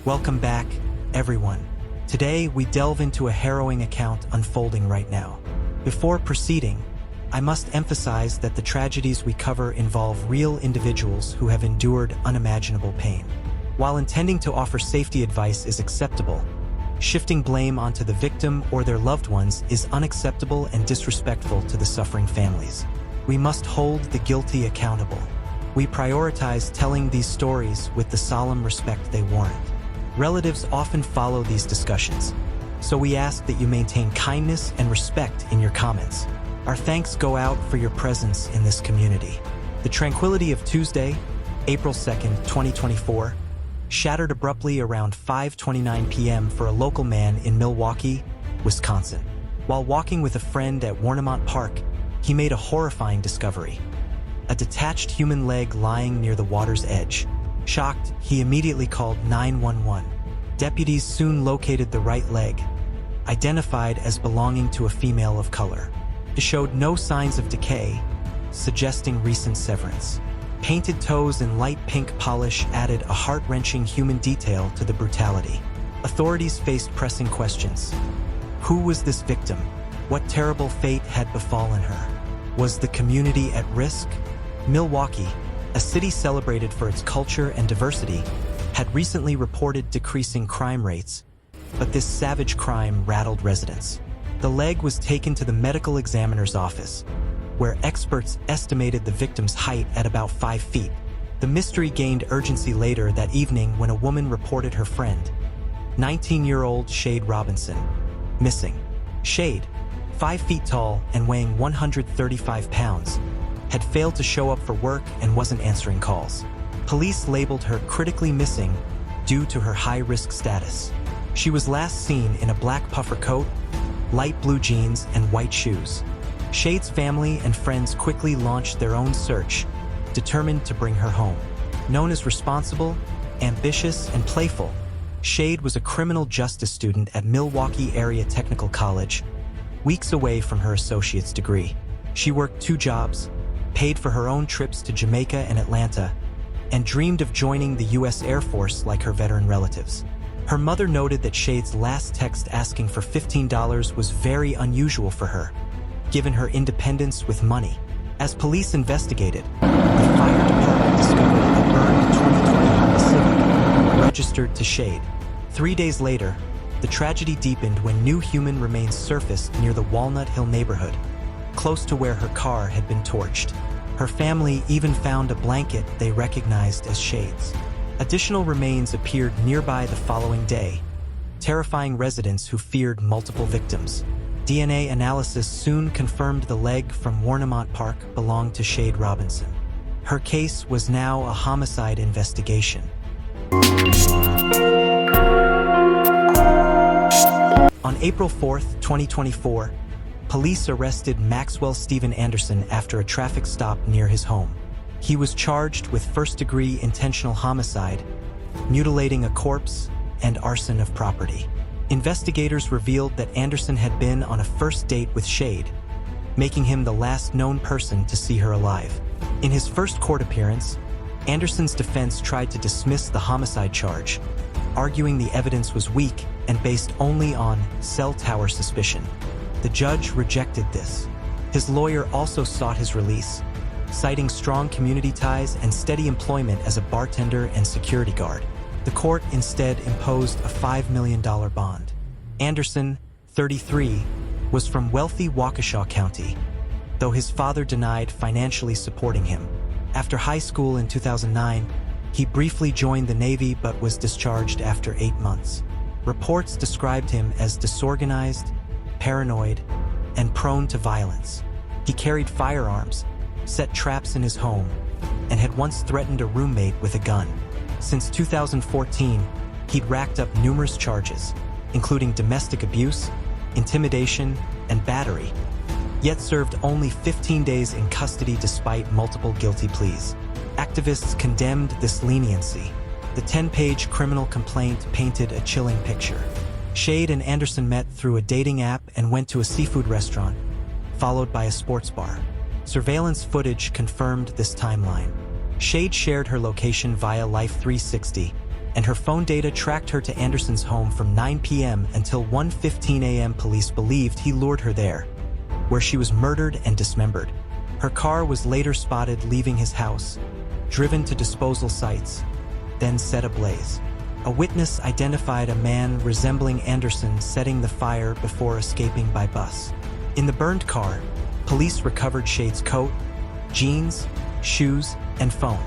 Welcome back, everyone. Today, we delve into a harrowing account unfolding right now. Before proceeding, I must emphasize that the tragedies we cover involve real individuals who have endured unimaginable pain. While intending to offer safety advice is acceptable, shifting blame onto the victim or their loved ones is unacceptable and disrespectful to the suffering families. We must hold the guilty accountable. We prioritize telling these stories with the solemn respect they warrant. Relatives often follow these discussions, so we ask that you maintain kindness and respect in your comments. Our thanks go out for your presence in this community. The tranquility of Tuesday, April 2nd, 2024, shattered abruptly around 5:29 p.m. for a local man in Milwaukee, Wisconsin. While walking with a friend at Warnemont Park, he made a horrifying discovery: a detached human leg lying near the water's edge. Shocked, he immediately called 911. Deputies soon located the right leg, identified as belonging to a female of color. It showed no signs of decay, suggesting recent severance. Painted toes and light pink polish added a heart-wrenching human detail to the brutality. Authorities faced pressing questions. Who was this victim? What terrible fate had befallen her? Was the community at risk? Milwaukee, a city celebrated for its culture and diversity, had recently reported decreasing crime rates, but this savage crime rattled residents. The leg was taken to the medical examiner's office, where experts estimated the victim's height at about 5 feet. The mystery gained urgency later that evening when a woman reported her friend, 19-year-old Sade Robinson, missing. Sade, 5 feet tall and weighing 135 pounds, had failed to show up for work and wasn't answering calls. Police labeled her critically missing due to her high-risk status. She was last seen in a black puffer coat, light blue jeans, and white shoes. Shade's family and friends quickly launched their own search, determined to bring her home. Known as responsible, ambitious, and playful, Sade was a criminal justice student at Milwaukee Area Technical College, weeks away from her associate's degree. She worked 2 jobs, paid for her own trips to Jamaica and Atlanta, and dreamed of joining the U.S. Air Force like her veteran relatives. Her mother noted that Shade's last text asking for $15 was very unusual for her, given her independence with money. As police investigated, the fire department discovered a burned 2020 Honda Civic registered to Sade. 3 days later, the tragedy deepened when new human remains surfaced near the Walnut Hill neighborhood, close to where her car had been torched. Her family even found a blanket they recognized as Shade's. Additional remains appeared nearby the following day, terrifying residents who feared multiple victims. DNA analysis soon confirmed the leg from Warnemont Park belonged to Sade Robinson. Her case was now a homicide investigation. On April 4th, 2024, police arrested Maxwell Stephen Anderson after a traffic stop near his home. He was charged with first-degree intentional homicide, mutilating a corpse, and arson of property. Investigators revealed that Anderson had been on a first date with Sade, making him the last known person to see her alive. In his first court appearance, Anderson's defense tried to dismiss the homicide charge, arguing the evidence was weak and based only on cell tower suspicion. The judge rejected this. His lawyer also sought his release, citing strong community ties and steady employment as a bartender and security guard. The court instead imposed a $5 million bond. Anderson, 33, was from wealthy Waukesha County, though his father denied financially supporting him. After high school in 2009, he briefly joined the Navy but was discharged after 8 months. Reports described him as disorganized, paranoid, and prone to violence. He carried firearms, set traps in his home, and had once threatened a roommate with a gun. Since 2014, he'd racked up numerous charges, including domestic abuse, intimidation, and battery, yet served only 15 days in custody despite multiple guilty pleas. Activists condemned this leniency. The 10-page criminal complaint painted a chilling picture. Sade and Anderson met through a dating app and went to a seafood restaurant, followed by a sports bar. Surveillance footage confirmed this timeline. Sade shared her location via Life 360, and her phone data tracked her to Anderson's home from 9 p.m. until 1:15 a.m. Police believed he lured her there, where she was murdered and dismembered. Her car was later spotted leaving his house, driven to disposal sites, then set ablaze. A witness identified a man resembling Anderson setting the fire before escaping by bus. In the burned car, police recovered Shade's coat, jeans, shoes, and phone.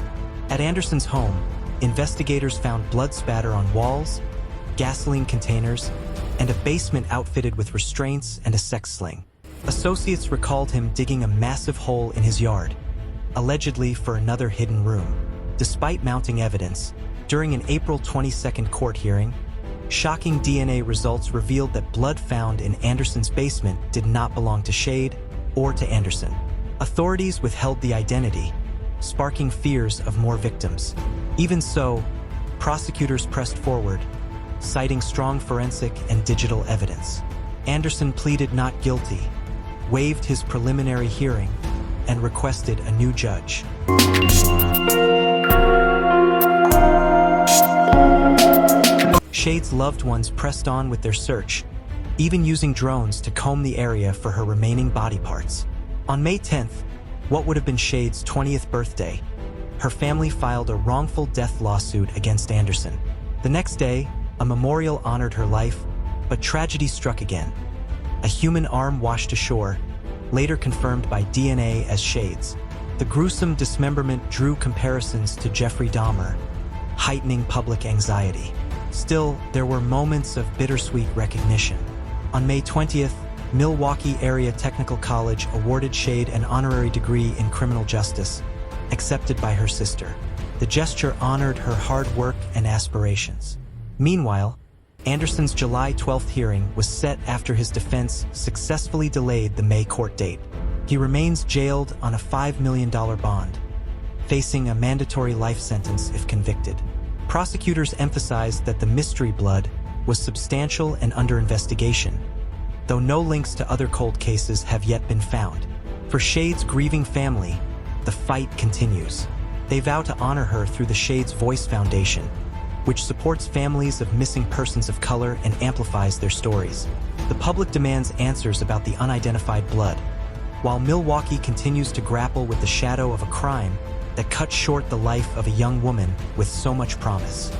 At Anderson's home, investigators found blood spatter on walls, gasoline containers, and a basement outfitted with restraints and a sex sling. Associates recalled him digging a massive hole in his yard, allegedly for another hidden room. Despite mounting evidence, during an April 22nd court hearing, shocking DNA results revealed that blood found in Anderson's basement did not belong to Shade or to Anderson. Authorities withheld the identity, sparking fears of more victims. Even so, prosecutors pressed forward, citing strong forensic and digital evidence. Anderson pleaded not guilty, waived his preliminary hearing, and requested a new judge. Shade's loved ones pressed on with their search, even using drones to comb the area for her remaining body parts. On May 10th, what would have been Shade's 20th birthday, her family filed a wrongful death lawsuit against Anderson. The next day, a memorial honored her life, but tragedy struck again. A human arm washed ashore, later confirmed by DNA as Shade's. The gruesome dismemberment drew comparisons to Jeffrey Dahmer, heightening public anxiety. Still, there were moments of bittersweet recognition. On May 20th, Milwaukee Area Technical College awarded Shade an honorary degree in criminal justice, accepted by her sister. The gesture honored her hard work and aspirations. Meanwhile, Anderson's July 12th hearing was set after his defense successfully delayed the May court date. He remains jailed on a $5 million bond, facing a mandatory life sentence if convicted. Prosecutors emphasized that the mystery blood was substantial and under investigation, though no links to other cold cases have yet been found. For Shade's grieving family, the fight continues. They vow to honor her through the Shade's Voice Foundation, which supports families of missing persons of color and amplifies their stories. The public demands answers about the unidentified blood, while Milwaukee continues to grapple with the shadow of a crime that cut short the life of a young woman with so much promise.